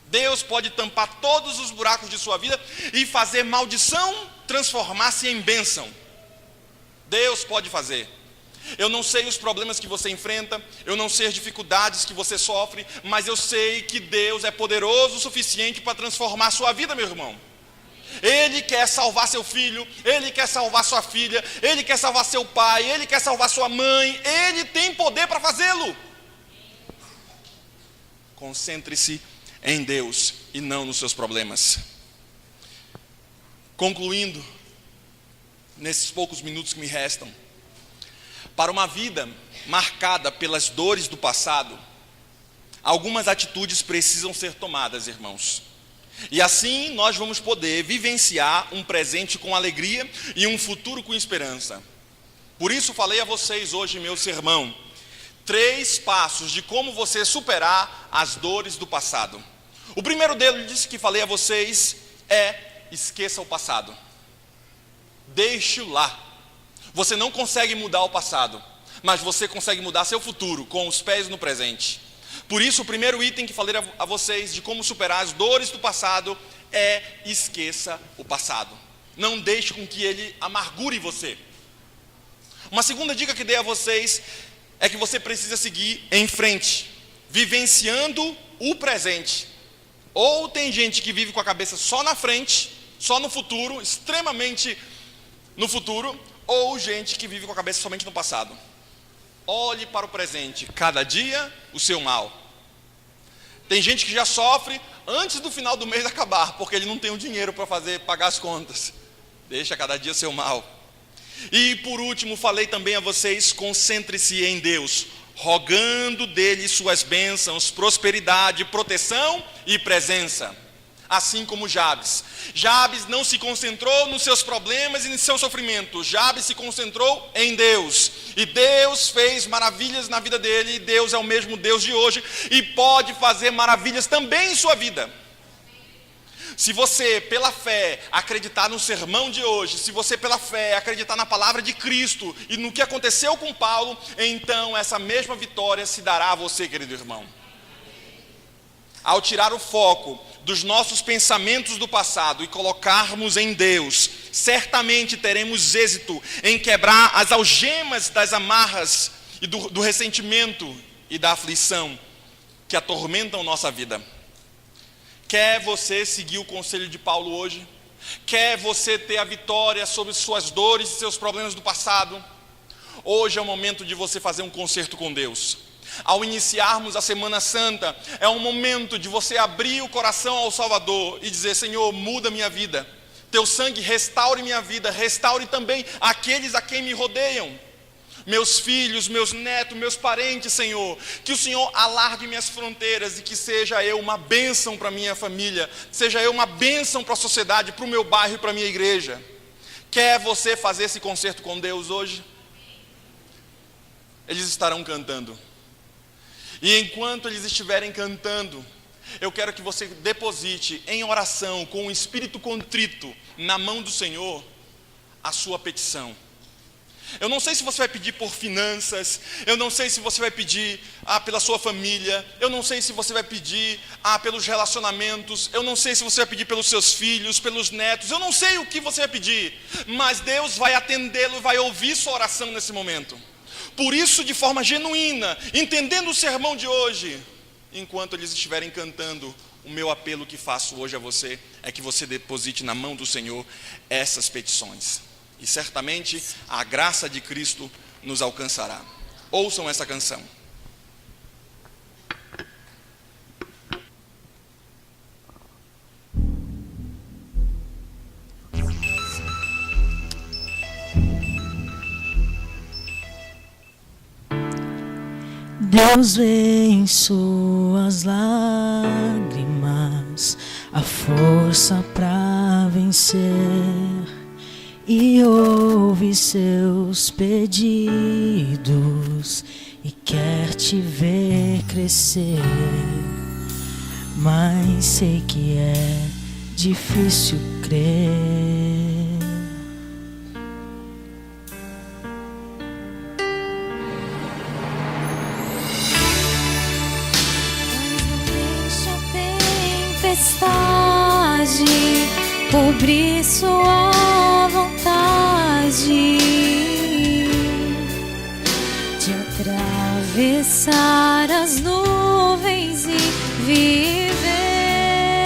Deus pode tampar todos os buracos de sua vida e fazer maldição transformar-se em bênção. Deus pode fazer. Eu não sei os problemas que você enfrenta, eu não sei as dificuldades que você sofre, mas eu sei que Deus é poderoso o suficiente para transformar a sua vida, meu irmão. Ele quer salvar seu filho, Ele quer salvar sua filha, Ele quer salvar seu pai, Ele quer salvar sua mãe, Ele tem poder para fazê-lo. Concentre-se em Deus e não nos seus problemas. Concluindo, nesses poucos minutos que me restam, para uma vida marcada pelas dores do passado, algumas atitudes precisam ser tomadas, irmãos. E assim nós vamos poder vivenciar um presente com alegria e um futuro com esperança. Por isso falei a vocês hoje em meu sermão, 3 passos de como você superar as dores do passado. O primeiro deles que falei a vocês é: esqueça o passado. Deixe-o lá. Você não consegue mudar o passado, mas você consegue mudar seu futuro com os pés no presente. Por isso, o primeiro item que falei a vocês de como superar as dores do passado é: esqueça o passado. Não deixe com que ele amargure você. Uma segunda dica que dei a vocês é que você precisa seguir em frente, vivenciando o presente. Ou tem gente que vive com a cabeça só na frente, só no futuro, extremamente no futuro, ou gente que vive com a cabeça somente no passado. Olhe para o presente, cada dia o seu mal. Tem gente que já sofre antes do final do mês acabar, porque ele não tem o dinheiro para pagar as contas. Deixa cada dia seu mal. E por último, falei também a vocês: concentre-se em Deus, rogando dele suas bênçãos, prosperidade, proteção e presença. Assim como Jabes. Jabes não se concentrou nos seus problemas e no seu sofrimento. Jabes se concentrou em Deus. E Deus fez maravilhas na vida dele. E Deus é o mesmo Deus de hoje e pode fazer maravilhas também em sua vida. Se você, pela fé, acreditar no sermão de hoje, se você, pela fé, acreditar na palavra de Cristo e no que aconteceu com Paulo, então essa mesma vitória se dará a você, querido irmão. Ao tirar o foco dos nossos pensamentos do passado e colocarmos em Deus, certamente teremos êxito em quebrar as algemas das amarras e do ressentimento e da aflição que atormentam nossa vida. Quer você seguir o conselho de Paulo hoje? Quer você ter a vitória sobre suas dores e seus problemas do passado? Hoje é o momento de você fazer um concerto com Deus. Ao iniciarmos a Semana Santa, é um momento de você abrir o coração ao Salvador e dizer: Senhor, muda minha vida. Teu sangue restaure minha vida, restaure também aqueles a quem me rodeiam. Meus filhos, meus netos, meus parentes, Senhor. Que o Senhor alargue minhas fronteiras e que seja eu uma bênção para minha família, seja eu uma bênção para a sociedade, para o meu bairro e para a minha igreja. Quer você fazer esse concerto com Deus hoje? Eles estarão cantando. E enquanto eles estiverem cantando, eu quero que você deposite em oração, com o espírito contrito, na mão do Senhor, a sua petição. Eu não sei se você vai pedir por finanças, eu não sei se você vai pedir pela sua família, eu não sei se você vai pedir pelos relacionamentos, eu não sei se você vai pedir pelos seus filhos, pelos netos, eu não sei o que você vai pedir, mas Deus vai atendê-lo, vai ouvir sua oração nesse momento. Por isso, de forma genuína, entendendo o sermão de hoje, enquanto eles estiverem cantando, o meu apelo que faço hoje a você é que você deposite na mão do Senhor essas petições. E certamente a graça de Cristo nos alcançará. Ouçam essa canção. Deus vê em suas lágrimas a força para vencer e ouve seus pedidos e quer te ver crescer. Mas sei que é difícil crer. Cobrir sua vontade de atravessar as nuvens e viver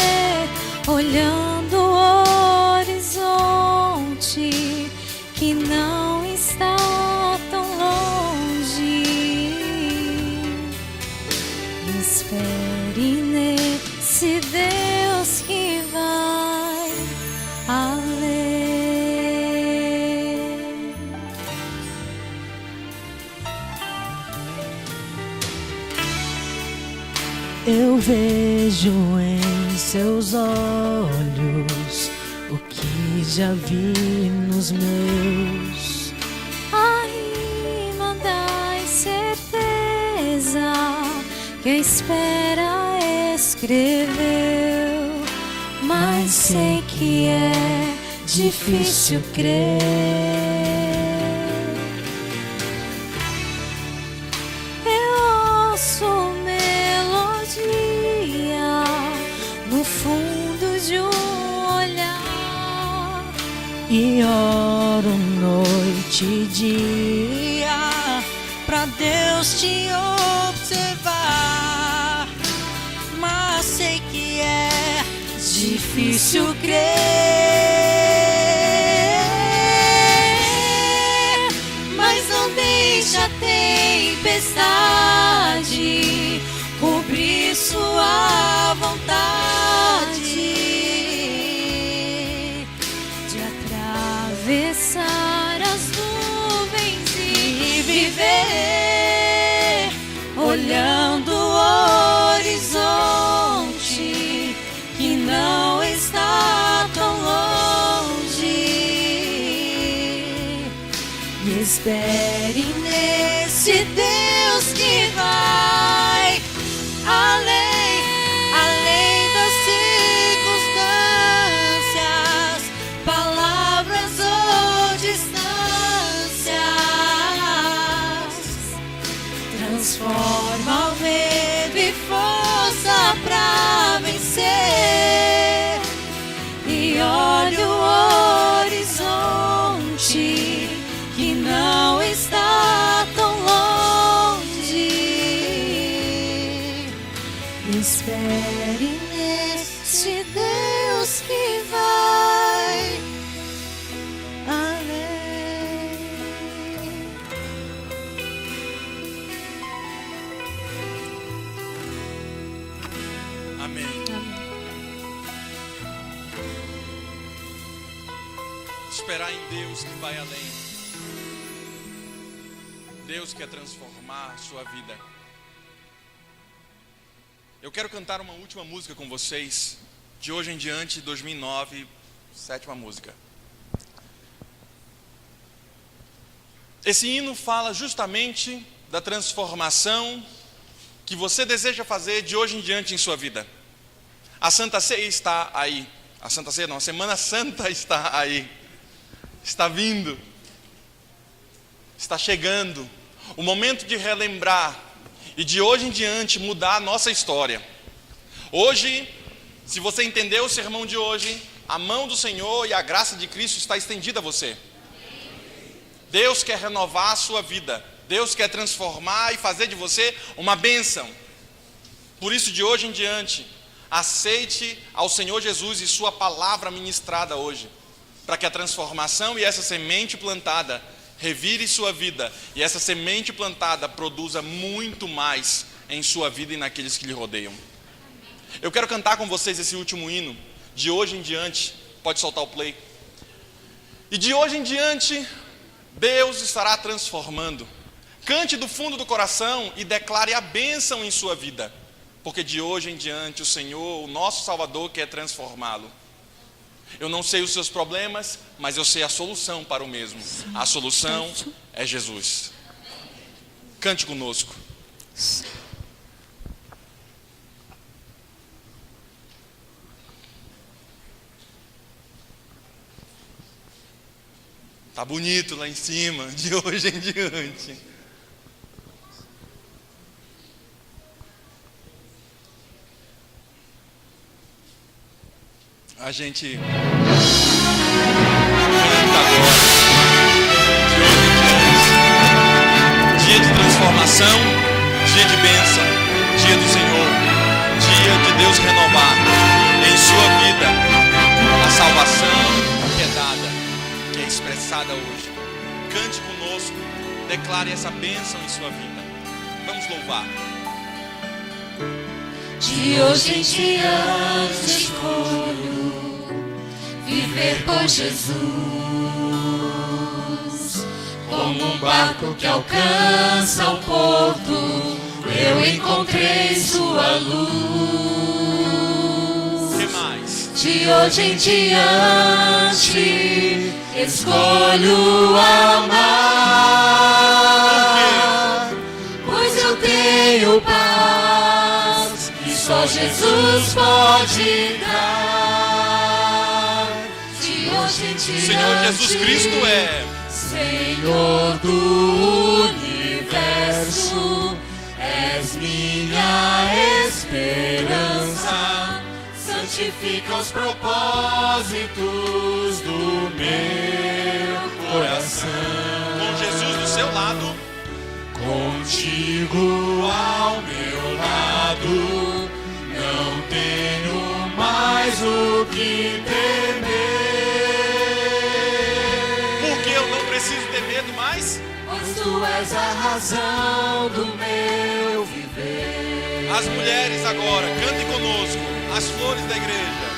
olhando o horizonte que não está tão longe. Espere nesse Deus que vai além. Eu vejo em seus olhos o que já vi nos meus. A rima da incerteza que a espera escreveu. Mas sei que é difícil crer. Eu ouço melodia no fundo de um olhar e oro noite e dia pra Deus te observar. Mas sei que é difícil crer, mas não deixa a tempestade cobrir sua vontade de atravessar as nuvens e viver olhando o horizonte que não está tão longe. E espere nesse Deus que vai além, além das circunstâncias, palavras ou distâncias. Transforma o medo e força pra vencer. E olha o horizonte que não está tão longe. Espere nesse Deus que vai além. Amém. Esperar em Deus que vai além. Deus quer transformar a sua vida. Eu quero cantar uma última música com vocês, de hoje em diante, 2009, 7ª música. Esse hino fala justamente da transformação que você deseja fazer de hoje em diante em sua vida. A Santa Ceia está aí. A Santa Ceia não, a Semana Santa está aí. Está vindo. está chegando o momento de relembrar e de hoje em diante mudar a nossa história. Hoje, se você entendeu o sermão de hoje, a mão do Senhor e a graça de Cristo está estendida a você. Deus quer renovar a sua vida. Deus quer transformar e fazer de você uma bênção. Por isso, de hoje em diante, aceite ao Senhor Jesus e sua palavra ministrada hoje, para que a transformação e essa semente plantada revire sua vida, e essa semente plantada produza muito mais em sua vida e naqueles que lhe rodeiam. Eu quero cantar com vocês esse último hino, de hoje em diante. Pode soltar o play. E de hoje em diante, Deus estará transformando. Cante do fundo do coração e declare a bênção em sua vida, porque de hoje em diante o Senhor, o nosso Salvador, quer transformá-lo. Eu não sei os seus problemas, mas eu sei a solução para o mesmo. A solução é Jesus. Cante conosco. Tá bonito lá em cima, de hoje em diante. A gente canta agora, de hoje em diante. Dia de transformação, dia de bênção, dia do Senhor, dia de Deus renovar em sua vida a salvação que é dada, que é expressada hoje. Cante conosco, declare essa bênção em sua vida. Vamos louvar. De hoje em diante escolho viver por Jesus, como um barco que alcança o porto, eu encontrei sua luz. Que mais? De hoje em diante escolho amar, pois eu tenho paz que só Jesus pode dar. De hoje em diante, Senhor Jesus Cristo é Senhor do universo, és minha esperança, santifica os propósitos do meu coração. com Jesus do seu lado. Contigo ao meu lado, não tenho mais o que temer. Porque eu não preciso ter medo mais. Pois tu és a razão do meu viver. As mulheres agora, cantem conosco, as flores da igreja.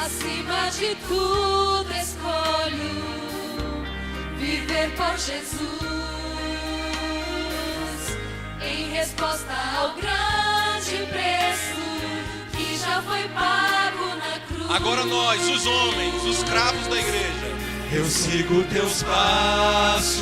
Acima de tudo escolho viver por Jesus, em resposta ao grande preço que já foi pago na cruz. Agora nós, os homens, os cravos da igreja. Eu sigo teus passos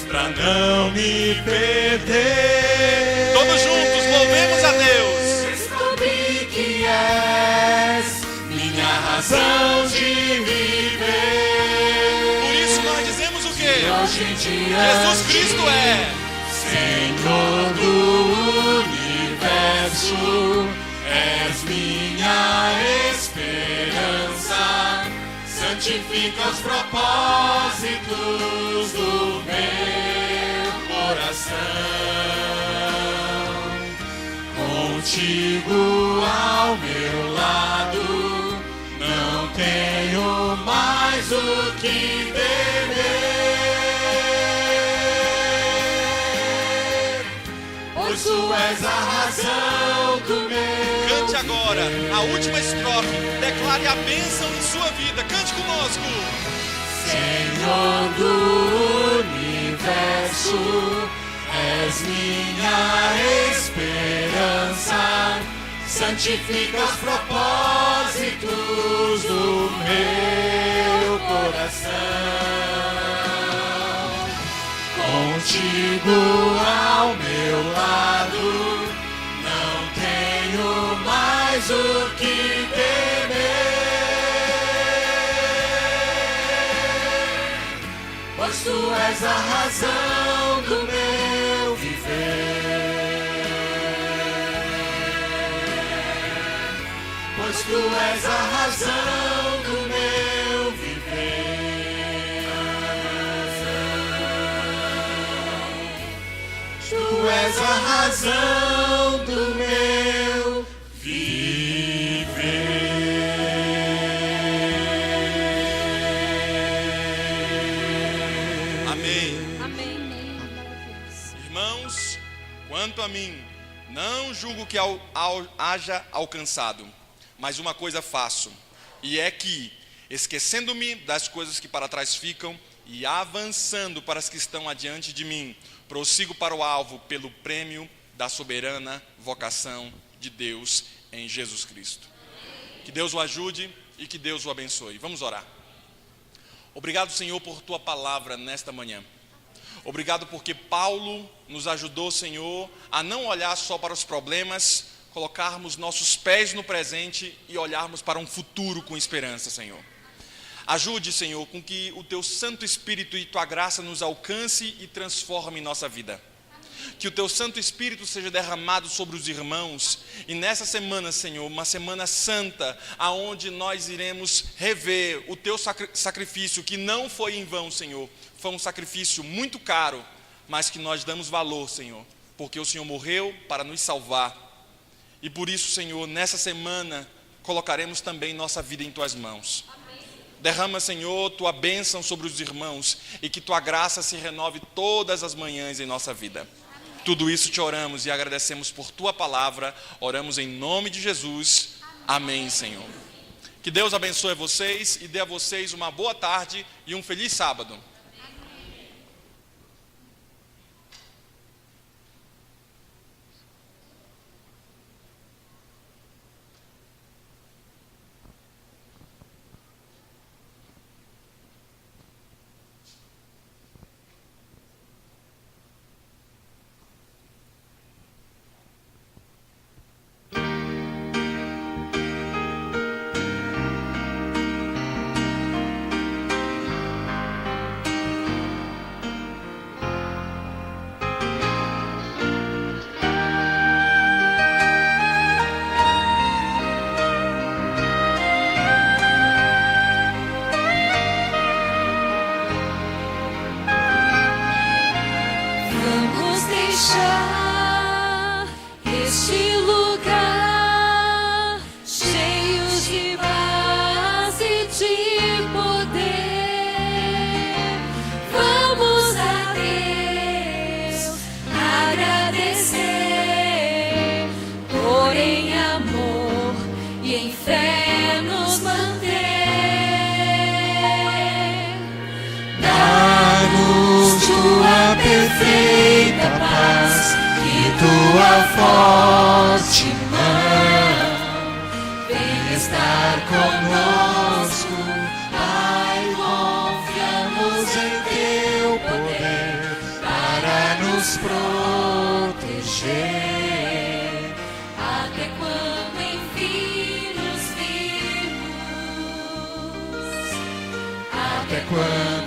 pra não me perder. Todos juntos, louvemos a Deus. Descobri que és minha razão de viver. Por isso nós dizemos o quê? Hoje em dia Jesus Cristo é Senhor do universo, és minha esperança, santifica os propósitos do meu coração. Contigo ao meu lado, não tenho mais o que temer, pois tu és a razão do meu. Cante agora a última estrofe. Declare a bênção em sua vida. Cante conosco. Senhor do universo, és minha esperança, santifica os propósitos do meu coração. Contigo ao meu lado, não tenho mais o que temer, pois pois tu és a razão do meu viver. Pois tu és a razão do meu viver. Tu és a razão do meu viver. Irmãos, quanto a mim, não julgo que haja alcançado, mas uma coisa faço, e é que, esquecendo-me das coisas que para trás ficam e avançando para as que estão adiante de mim, prossigo para o alvo pelo prêmio da soberana vocação de Deus em Jesus Cristo. Que Deus o ajude e que Deus o abençoe. Vamos orar. Obrigado, Senhor, por tua palavra nesta manhã. Obrigado porque Paulo nos ajudou, Senhor, a não olhar só para os problemas, colocarmos nossos pés no presente e olharmos para um futuro com esperança, Senhor. Ajude, Senhor, com que o teu Santo Espírito e tua graça nos alcance e transforme nossa vida. Que o teu Santo Espírito seja derramado sobre os irmãos. E nessa semana, Senhor, uma semana santa, aonde nós iremos rever o teu sacrifício, que não foi em vão, Senhor. Foi um sacrifício muito caro, mas que nós damos valor, Senhor, porque o Senhor morreu para nos salvar. E por isso, Senhor, nessa semana, colocaremos também nossa vida em tuas mãos. Derrama, Senhor, tua bênção sobre os irmãos e que tua graça se renove todas as manhãs em nossa vida. Tudo isso te oramos e agradecemos por tua palavra. Oramos em nome de Jesus. Amém, Senhor. Que Deus abençoe vocês e dê a vocês uma boa tarde e um feliz sábado. Perfeita paz e tua forte mão vem estar conosco, Pai. Confiamos em teu poder para nos proteger até quando enfim nos vimos, até quando